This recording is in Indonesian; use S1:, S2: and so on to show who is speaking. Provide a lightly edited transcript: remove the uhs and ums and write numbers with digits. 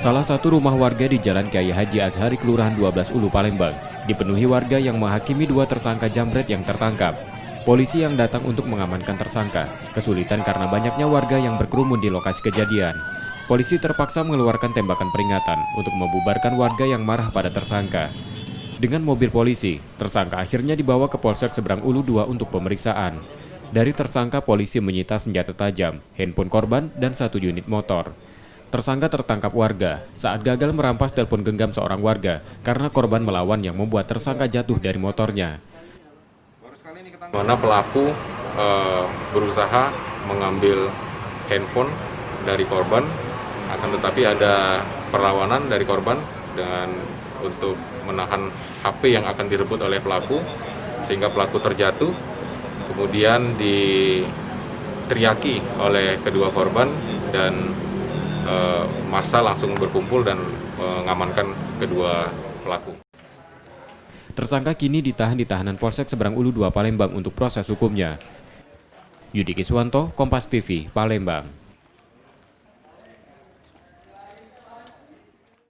S1: Salah satu rumah warga di Jalan Kiai Haji Azhari, Kelurahan 12 Ulu, Palembang, dipenuhi warga yang menghakimi dua tersangka jambret yang tertangkap. Polisi yang datang untuk mengamankan tersangka kesulitan karena banyaknya warga yang berkerumun di lokasi kejadian. Polisi terpaksa mengeluarkan tembakan peringatan untuk membubarkan warga yang marah pada tersangka. Dengan mobil polisi, tersangka akhirnya dibawa ke Polsek Seberang Ulu 2 untuk pemeriksaan. Dari tersangka, polisi menyita senjata tajam, handphone korban, dan 1 unit motor. Tersangka tertangkap warga saat gagal merampas telepon genggam seorang warga karena korban melawan yang membuat tersangka jatuh dari motornya.
S2: Mana pelaku berusaha mengambil handphone dari korban, akan tetapi ada perlawanan dari korban dan untuk menahan HP yang akan direbut oleh pelaku, sehingga pelaku terjatuh, kemudian diteriaki oleh kedua korban dan massa langsung berkumpul dan mengamankan kedua pelaku.
S1: Tersangka kini ditahan di tahanan Polsek Seberang Ulu 2 Palembang untuk proses hukumnya. Yudi Kiswanto, Kompas TV, Palembang.